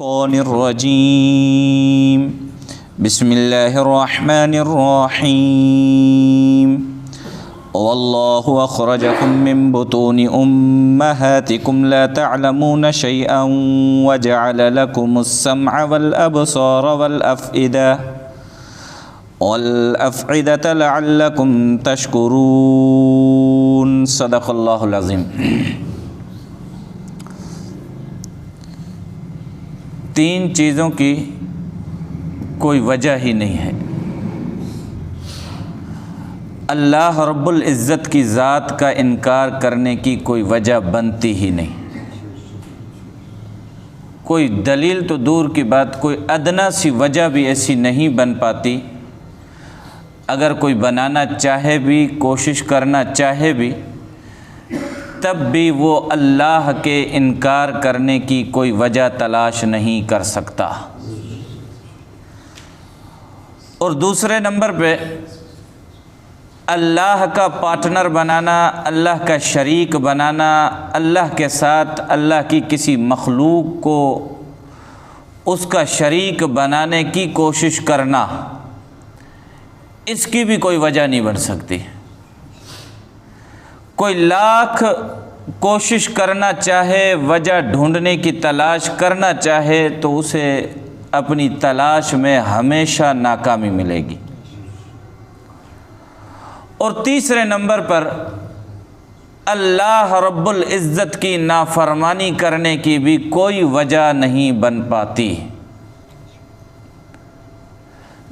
الشيطان الرجيم بسم الله الرحمن الرحيم والله أخرجكم من بطون أمهاتكم لا تعلمون شيئا وجعل لكم السمع والأبصار والأفئدة لعلكم تشكرون صدق الله العظيم۔ تین چیزوں کی کوئی وجہ ہی نہیں ہے۔ اللہ رب العزت کی ذات کا انکار کرنے کی کوئی وجہ بنتی ہی نہیں، کوئی دلیل تو دور کی بات، کوئی ادنا سی وجہ بھی ایسی نہیں بن پاتی۔ اگر کوئی بنانا چاہے بھی، کوشش کرنا چاہے بھی، تب بھی وہ اللہ کے انکار کرنے کی کوئی وجہ تلاش نہیں کر سکتا۔ اور دوسرے نمبر پہ اللہ کا پارٹنر بنانا، اللہ کا شریک بنانا، اللہ کے ساتھ اللہ کی کسی مخلوق کو اس کا شریک بنانے کی کوشش کرنا، اس کی بھی کوئی وجہ نہیں بن سکتی۔ کوئی لاکھ کوشش کرنا چاہے، وجہ ڈھونڈنے کی تلاش کرنا چاہے، تو اسے اپنی تلاش میں ہمیشہ ناکامی ملے گی۔ اور تیسرے نمبر پر اللہ رب العزت کی نافرمانی کرنے کی بھی کوئی وجہ نہیں بن پاتی۔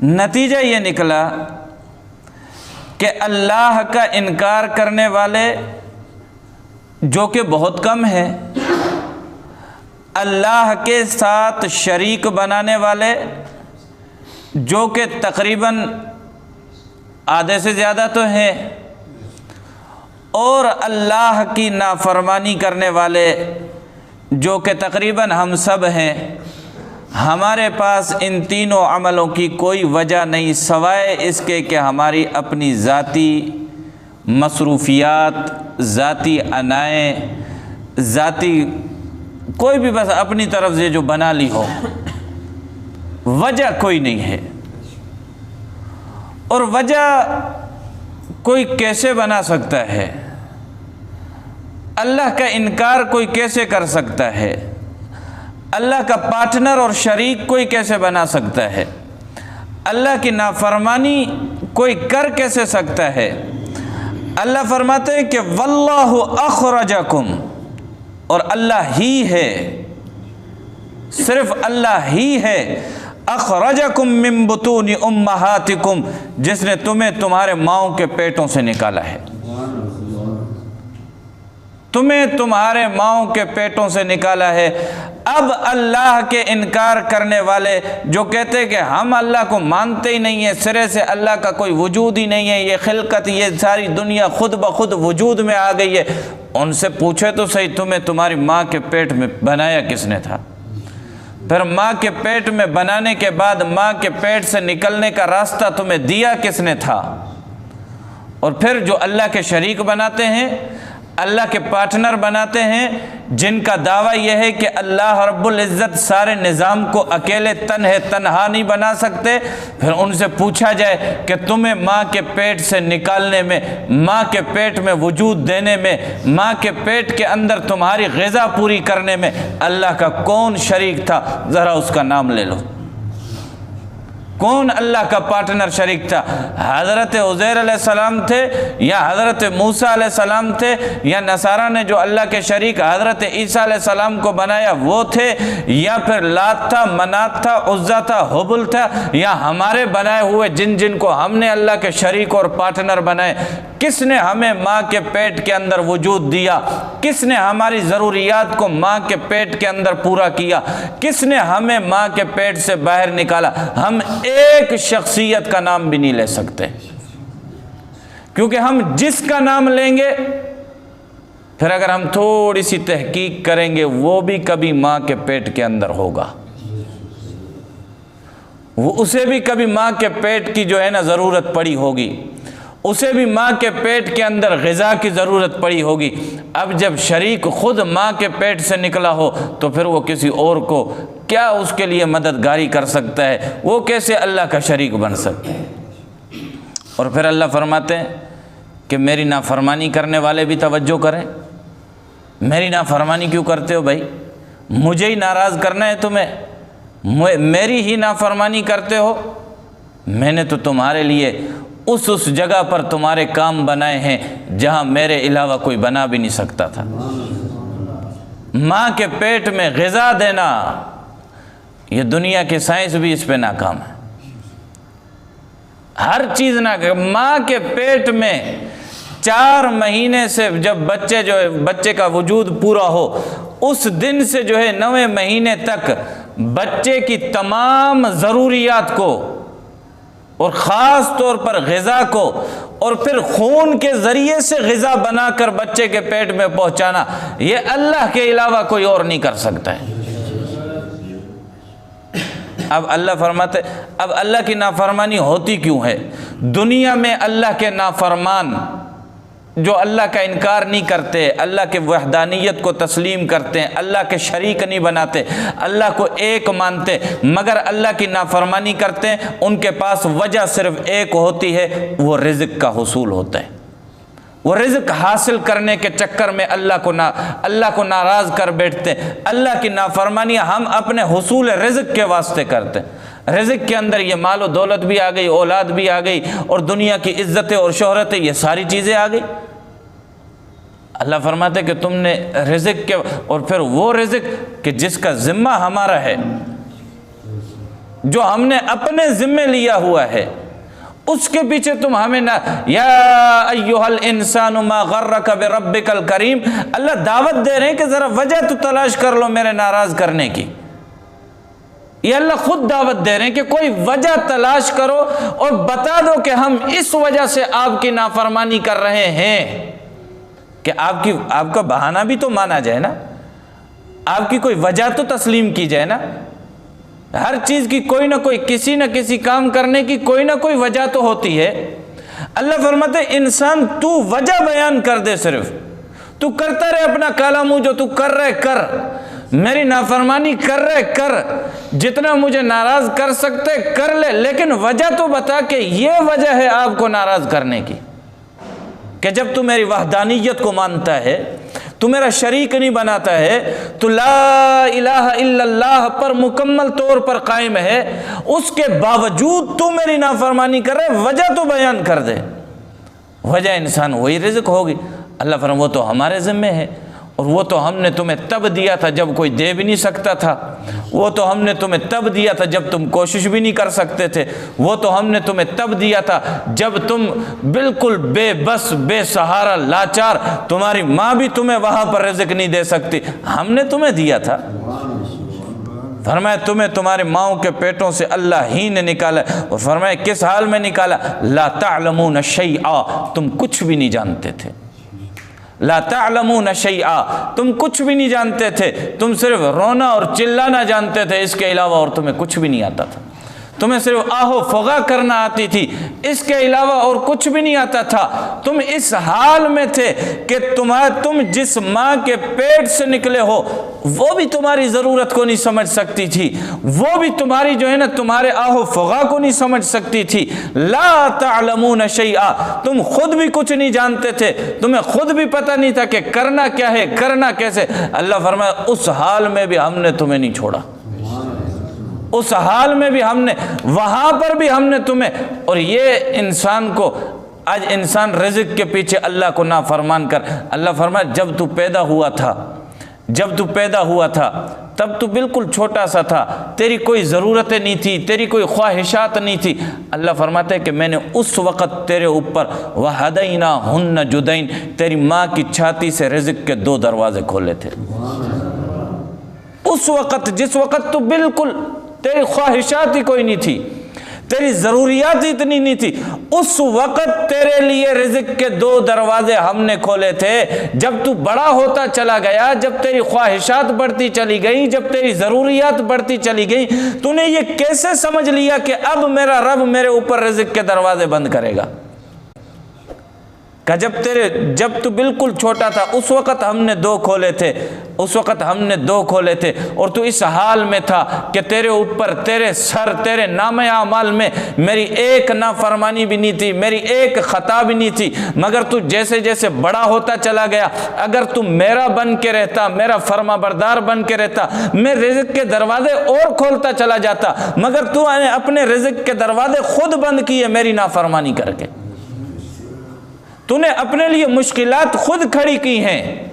نتیجہ یہ نکلا کہ اللہ کا انکار کرنے والے جو کہ بہت کم ہے، اللہ کے ساتھ شریک بنانے والے جو کہ تقریباً آدھے سے زیادہ تو ہیں، اور اللہ کی نافرمانی کرنے والے جو کہ تقریباً ہم سب ہیں، ہمارے پاس ان تینوں عملوں کی کوئی وجہ نہیں سوائے اس کے کہ ہماری اپنی ذاتی مصروفیات، ذاتی عنائیں، ذاتی کوئی بھی بس اپنی طرف سے جو بنا لی ہو، وجہ کوئی نہیں ہے۔ اور وجہ کوئی کیسے بنا سکتا ہے؟ اللہ کا انکار کوئی کیسے کر سکتا ہے؟ اللہ کا پارٹنر اور شریک کوئی کیسے بنا سکتا ہے؟ اللہ کی نافرمانی کوئی کر کیسے سکتا ہے؟ اللہ فرماتے ہیں کہ واللہ اخرجکم، اور اللہ ہی ہے، صرف اللہ ہی ہے، اخرجکم من بطون امہاتکم، جس نے تمہیں تمہارے ماؤں کے پیٹوں سے نکالا ہے، تمہیں تمہارے ماؤں کے پیٹوں سے نکالا ہے۔ اب اللہ کے انکار کرنے والے جو کہتے ہیں کہ ہم اللہ کو مانتے ہی نہیں ہیں، سرے سے اللہ کا کوئی وجود ہی نہیں ہے، یہ خلقت، یہ ساری دنیا خود بخود وجود میں آ گئی ہے، ان سے پوچھے تو صحیح تمہیں تمہاری ماں کے پیٹ میں بنایا کس نے تھا؟ پھر ماں کے پیٹ میں بنانے کے بعد ماں کے پیٹ سے نکلنے کا راستہ تمہیں دیا کس نے تھا؟ اور پھر جو اللہ کے شریک بناتے ہیں، اللہ کے پارٹنر بناتے ہیں، جن کا دعویٰ یہ ہے کہ اللہ رب العزت سارے نظام کو اکیلے تنہا نہیں بنا سکتے، پھر ان سے پوچھا جائے کہ تمہیں ماں کے پیٹ سے نکالنے میں، ماں کے پیٹ میں وجود دینے میں، ماں کے پیٹ کے اندر تمہاری غذا پوری کرنے میں اللہ کا کون شریک تھا؟ ذرا اس کا نام لے لو۔ کون اللہ کا پارٹنر شریک تھا؟ حضرت عزیر علیہ السلام تھے، یا حضرت موسیٰ علیہ السلام تھے، یا نصارہ نے جو اللہ کے شریک حضرت عیسیٰ علیہ السلام کو بنایا وہ تھے، یا پھر لات تھا، منات تھا، عزا تھا، حبل تھا، یا ہمارے بنائے ہوئے جن کو ہم نے اللہ کے شریک اور پارٹنر بنائے؟ کس نے ہمیں ماں کے پیٹ کے اندر وجود دیا؟ کس نے ہماری ضروریات کو ماں کے پیٹ کے اندر پورا کیا؟ کس نے ہمیں ماں کے پیٹ سے باہر نکالا؟ ہم ایک شخصیت کا نام بھی نہیں لے سکتے، کیونکہ ہم جس کا نام لیں گے، پھر اگر ہم تھوڑی سی تحقیق کریں گے، وہ بھی کبھی ماں کے پیٹ کے اندر ہوگا، وہ اسے بھی کبھی ماں کے پیٹ کی جو ہے نا ضرورت پڑی ہوگی، اسے بھی ماں کے پیٹ کے اندر غذا کی ضرورت پڑی ہوگی۔ اب جب شریک خود ماں کے پیٹ سے نکلا ہو تو پھر وہ کسی اور کو کیا اس کے لیے مددگاری کر سکتا ہے؟ وہ کیسے اللہ کا شریک بن سکتا ہے؟ اور پھر اللہ فرماتے ہیں کہ میری نافرمانی کرنے والے بھی توجہ کریں۔ میری نافرمانی کیوں کرتے ہو بھائی؟ مجھے ہی ناراض کرنا ہے تمہیں؟ میری ہی نافرمانی کرتے ہو؟ میں نے تو تمہارے لیے اس جگہ پر تمہارے کام بنائے ہیں جہاں میرے علاوہ کوئی بنا بھی نہیں سکتا تھا۔ ماں کے پیٹ میں غذا دینا، یہ دنیا کی سائنس بھی اس پہ ناکام ہے۔ ہر چیز ناکام۔ ماں کے پیٹ میں 4 مہینے سے جب بچے کا وجود پورا ہو، اس دن سے 9ویں مہینے تک بچے کی تمام ضروریات کو اور خاص طور پر غذا کو اور پھر خون کے ذریعے سے غذا بنا کر بچے کے پیٹ میں پہنچانا، یہ اللہ کے علاوہ کوئی اور نہیں کر سکتا ہے۔ اب اللہ فرماتے، اب اللہ کی نافرمانی ہوتی کیوں ہے؟ دنیا میں اللہ کے نافرمان جو اللہ کا انکار نہیں کرتے، اللہ کے وحدانیت کو تسلیم کرتے ہیں، اللہ کے شریک نہیں بناتے، اللہ کو ایک مانتے، مگر اللہ کی نافرمانی کرتے ہیں، ان کے پاس وجہ صرف ایک ہوتی ہے، وہ رزق کا حصول ہوتا ہے۔ وہ رزق حاصل کرنے کے چکر میں اللہ کو ناراض کر بیٹھتے ہیں۔ اللہ کی نافرمانی ہم اپنے حصول رزق کے واسطے کرتے ہیں۔ رزق کے اندر یہ مال و دولت بھی آ گئی، اولاد بھی آ گئی، اور دنیا کی عزتیں اور شہرتیں، یہ ساری چیزیں آ گئی۔ اللہ فرماتے کہ تم نے رزق کے، اور پھر وہ رزق کہ جس کا ذمہ ہمارا ہے، جو ہم نے اپنے ذمہ لیا ہوا ہے، اس کے پیچھے تم ہمیں نہ، یا ایھا الانسان ما غرک بربک الکریم، اللہ دعوت دے رہے ہیں کہ ذرا وجہ تو تلاش کر لو میرے ناراض کرنے کی۔ یہ اللہ خود دعوت دے رہے ہیں کہ کوئی وجہ تلاش کرو اور بتا دو کہ ہم اس وجہ سے آپ کی نافرمانی کر رہے ہیں، کہ آپ کا بہانہ بھی تو مانا جائے نا، آپ کی کوئی وجہ تو تسلیم کی جائے نا۔ ہر چیز کی کوئی نہ کوئی، کسی نہ کسی کام کرنے کی کوئی نہ کوئی وجہ تو ہوتی ہے۔ اللہ فرماتے انسان تو وجہ بیان کر دے، صرف تو کرتا رہے اپنا کالا منہ، جو تو کر رہے کر، میری نافرمانی کر رہے کر، جتنا مجھے ناراض کر سکتے کر لے، لیکن وجہ تو بتا کہ یہ وجہ ہے آپ کو ناراض کرنے کی، کہ جب تو میری وحدانیت کو مانتا ہے، تو میرا شریک نہیں بناتا ہے، تو لا الہ الا اللہ پر مکمل طور پر قائم ہے، اس کے باوجود تو میری نافرمانی کر رہے، وجہ تو بیان کر دے۔ وجہ انسان وہی رزق ہوگی۔ اللہ فرماتا وہ تو ہمارے ذمہ ہے، اور وہ تو ہم نے تمہیں تب دیا تھا جب کوئی دے بھی نہیں سکتا تھا، وہ تو ہم نے تمہیں تب دیا تھا جب تم کوشش بھی نہیں کر سکتے تھے، وہ تو ہم نے تمہیں تب دیا تھا جب تم بالکل بے بس، بے سہارا، لاچار، تمہاری ماں بھی تمہیں وہاں پر رزق نہیں دے سکتی، ہم نے تمہیں دیا تھا۔ فرمایا تمہیں تمہارے ماؤں کے پیٹوں سے اللہ ہی نے نکالا، اور فرمایا کس حال میں نکالا؟ لا تعلمون شیئا، تم کچھ بھی نہیں جانتے تھے۔ لا تعلمون شیئا، تم کچھ بھی نہیں جانتے تھے، تم صرف رونا اور چلانا جانتے تھے، اس کے علاوہ اور تمہیں کچھ بھی نہیں آتا تھا۔ تمہیں صرف آہو فغا کرنا آتی تھی، اس کے علاوہ اور کچھ بھی نہیں آتا تھا۔ تم اس حال میں تھے کہ تم جس ماں کے پیٹ سے نکلے ہو، وہ بھی تمہاری ضرورت کو نہیں سمجھ سکتی تھی، وہ بھی تمہاری تمہارے آہو فغا کو نہیں سمجھ سکتی تھی۔ لا تعلمون شیئا، تم خود بھی کچھ نہیں جانتے تھے، تمہیں خود بھی پتہ نہیں تھا کہ کرنا کیا ہے، کرنا کیسے۔ اللہ فرمایا اس حال میں بھی ہم نے تمہیں نہیں چھوڑا، اس حال میں بھی ہم نے، وہاں پر بھی ہم نے تمہیں۔ اور یہ انسان کو، آج انسان رزق کے پیچھے اللہ کو نافرمان کر، اللہ فرمایا جب تو پیدا ہوا تھا تب تو بالکل چھوٹا سا تھا، تیری کوئی ضرورتیں نہیں تھی، تیری کوئی خواہشات نہیں تھی۔ اللہ فرماتے ہیں کہ میں نے اس وقت تیرے اوپر وَهَدَيْنَاهُنَّ جُدَيْن، تیری ماں کی چھاتی سے رزق کے 2 دروازے کھولے تھے۔ اس وقت، جس وقت تو بالکل تیری خواہشات ہی کوئی نہیں تھی، تیری ضروریات ہی اتنی نہیں تھی، اس وقت تیرے لیے رزق کے 2 دروازے ہم نے کھولے تھے۔ جب تو بڑا ہوتا چلا گیا، جب تیری خواہشات بڑھتی چلی گئی، جب تیری ضروریات بڑھتی چلی گئی، تو نے یہ کیسے سمجھ لیا کہ اب میرا رب میرے اوپر رزق کے دروازے بند کرے گا؟ جب تو بالکل چھوٹا تھا اس وقت ہم نے دو کھولے تھے اور تو اس حال میں تھا کہ تیرے اوپر تیرے نام اعمال میں میری ایک نافرمانی بھی نہیں تھی، میری ایک خطا بھی نہیں تھی، مگر تو جیسے جیسے بڑا ہوتا چلا گیا، اگر تو میرا بن کے رہتا، میرا فرما بردار بن کے رہتا، میں رزق کے دروازے اور کھولتا چلا جاتا، مگر تو نے اپنے رزق کے دروازے خود بند کیے میری نافرمانی کر کے، تو نے اپنے لیے مشکلات خود کھڑی کی ہیں۔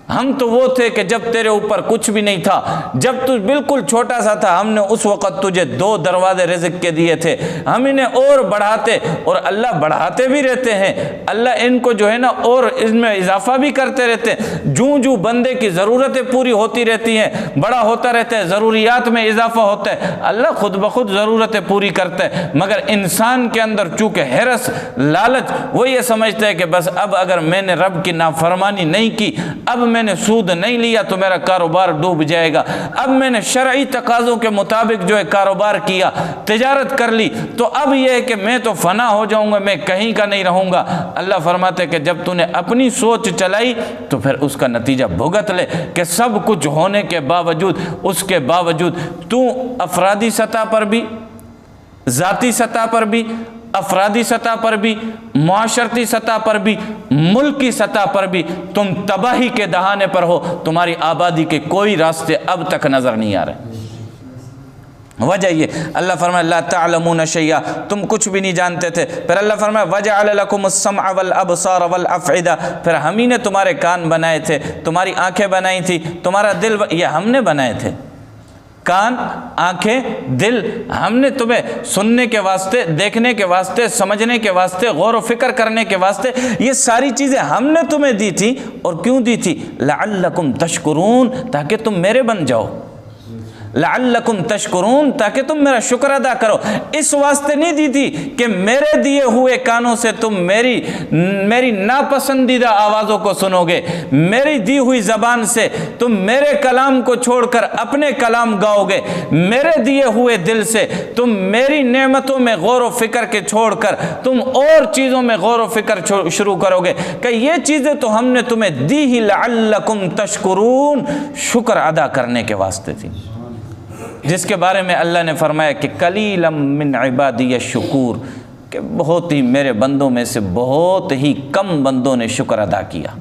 ہم تو وہ تھے کہ جب تیرے اوپر کچھ بھی نہیں تھا، جب تو بالکل چھوٹا سا تھا، ہم نے اس وقت تجھے 2 دروازے رزق کے دیے تھے، ہم انہیں اور بڑھاتے، اور اللہ بڑھاتے بھی رہتے ہیں، اللہ ان کو جو ہے نا اور اس میں اضافہ بھی کرتے رہتے ہیں، جو بندے کی ضرورتیں پوری ہوتی رہتی ہیں، بڑا ہوتا رہتا ہے، ضروریات میں اضافہ ہوتا ہے، اللہ خود بخود ضرورتیں پوری کرتا ہے، مگر انسان کے اندر چونکہ حرص، لالچ، وہ یہ سمجھتا ہے کہ بس اب اگر میں نے رب کی نافرمانی نہیں کی، اب میں نے سود نہیں لیا تو میرا کاروبار ڈوب جائے گا، اب میں نے شرعی تقاضوں کے مطابق جو ہے کاروبار کیا، تجارت کر لی، تو اب یہ ہے کہ میں تو فنا ہو جاؤں گا، میں کہیں کا نہیں رہوں گا۔ اللہ فرماتے کہ جب تو نے اپنی سوچ چلائی تو پھر اس کا نتیجہ بھگت لے، کہ سب کچھ ہونے کے باوجود، اس کے باوجود تو افرادی سطح پر بھی، ذاتی سطح پر بھی، افرادی سطح پر بھی، معاشرتی سطح پر بھی، ملکی سطح پر بھی تم تباہی کے دہانے پر ہو، تمہاری آبادی کے کوئی راستے اب تک نظر نہیں آ رہے۔ وجہ یہ اللہ فرمائے لا تعلمون شیئا، تم کچھ بھی نہیں جانتے تھے۔ پھر اللہ فرمائے وجعل لکم السمع والابصار والافئدہ، پھر ہم ہی نے تمہارے کان بنائے تھے، تمہاری آنکھیں بنائی تھی، تمہارا دل یہ ہم نے بنائے تھے، کان، آنکھیں، دل، ہم نے تمہیں سننے کے واسطے، دیکھنے کے واسطے، سمجھنے کے واسطے، غور و فکر کرنے کے واسطے یہ ساری چیزیں ہم نے تمہیں دی تھی، اور کیوں دی تھی؟ لعلکم تشکرون، تاکہ تم میرے بن جاؤ، لعلکم تشکرون، تاکہ تم میرا شکر ادا کرو۔ اس واسطے نہیں دی تھی کہ میرے دیے ہوئے کانوں سے تم میری ناپسندیدہ آوازوں کو سنو گے، میری دی ہوئی زبان سے تم میرے کلام کو چھوڑ کر اپنے کلام گاؤ گے، میرے دیے ہوئے دل سے تم میری نعمتوں میں غور و فکر کے چھوڑ کر تم اور چیزوں میں غور و فکر شروع کرو گے، کہ یہ چیزیں تو ہم نے تمہیں دی ہی لعلکم تشکرون، شکر ادا کرنے کے واسطے تھی، جس کے بارے میں اللہ نے فرمایا کہ قلیلا من عبادی الشکور، کہ بہت ہی میرے بندوں میں سے بہت ہی کم بندوں نے شکر ادا کیا۔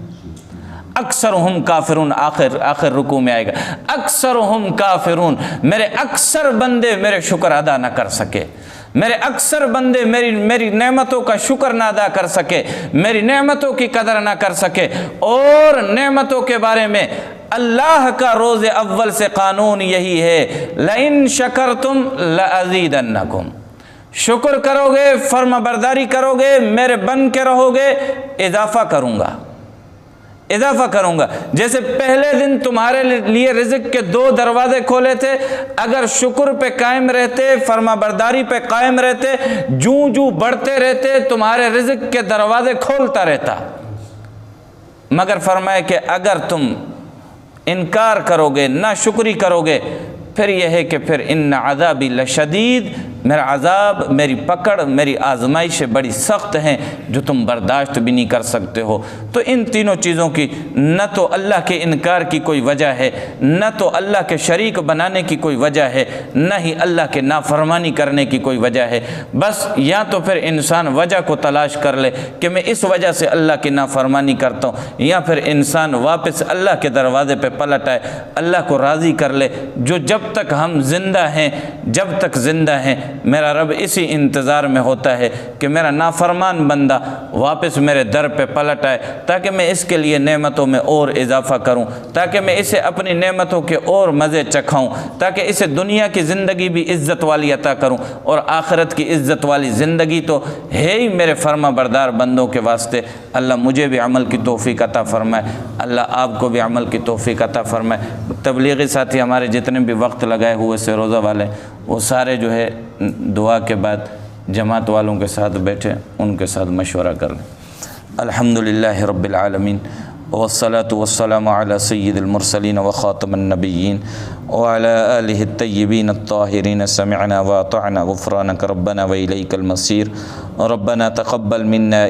اکثرہم کافرون، آخر رکوع میں آئے گا، اکثرہم کافرون، میرے اکثر بندے میرے شکر ادا نہ کر سکے، میرے اکثر بندے میری نعمتوں کا شکر نہ ادا کر سکے، میری نعمتوں کی قدر نہ کر سکے۔ اور نعمتوں کے بارے میں اللہ کا روز اول سے قانون یہی ہے، لَإِن شَكَرْتُمْ لَأَزِيدَنَّكُمْ، شکر کرو گے، فرما برداری کرو گے، میرے بن کے رہو گے، اضافہ کروں گا۔ جیسے پہلے دن تمہارے لیے رزق کے 2 دروازے کھولے تھے، اگر شکر پہ قائم رہتے، فرما برداری پہ قائم رہتے، جو بڑھتے رہتے، تمہارے رزق کے دروازے کھولتا رہتا، مگر فرمایا کہ اگر تم انکار کرو گے، نا شکری کرو گے، پھر یہ ہے کہ پھر ان عذابی لشدید، میرا عذاب، میری پکڑ، میری آزمائشیں بڑی سخت ہیں جو تم برداشت بھی نہیں کر سکتے ہو۔ تو ان تینوں چیزوں کی نہ تو اللہ کے انکار کی کوئی وجہ ہے، نہ تو اللہ کے شریک بنانے کی کوئی وجہ ہے، نہ ہی اللہ کے نافرمانی کرنے کی کوئی وجہ ہے۔ بس یا تو پھر انسان وجہ کو تلاش کر لے کہ میں اس وجہ سے اللہ کی نافرمانی کرتا ہوں، یا پھر انسان واپس اللہ کے دروازے پہ پلٹ آئے، اللہ کو راضی کر لے، جو جب تک ہم زندہ ہیں، جب تک زندہ ہیں، میرا رب اسی انتظار میں ہوتا ہے کہ میرا نافرمان بندہ واپس میرے در پہ پلٹ آئے، تاکہ میں اس کے لیے نعمتوں میں اور اضافہ کروں، تاکہ میں اسے اپنی نعمتوں کے اور مزے چکھاؤں، تاکہ اسے دنیا کی زندگی بھی عزت والی عطا کروں، اور آخرت کی عزت والی زندگی تو ہے ہی میرے فرما بردار بندوں کے واسطے۔ اللہ مجھے بھی عمل کی توفیق عطا فرمائے، اللہ آپ کو بھی عمل کی توفیق عطا فرمائے۔ تبلیغی ساتھی ہمارے جتنے بھی وقت لگائے ہوئے سے روزہ والے، وہ سارے جو ہے دعا کے بعد جماعت والوں کے ساتھ بیٹھے، ان کے ساتھ مشورہ کر لیں۔ الحمدللہ رب العالمین، والصلاة والسلام على سید المرسلین وخاتم النبیین وعلى آلہ الطیبین الطاہرین، سمعنا واطعنا غفرانک ربنا وإلیک المصیر، ربنا تقبل منا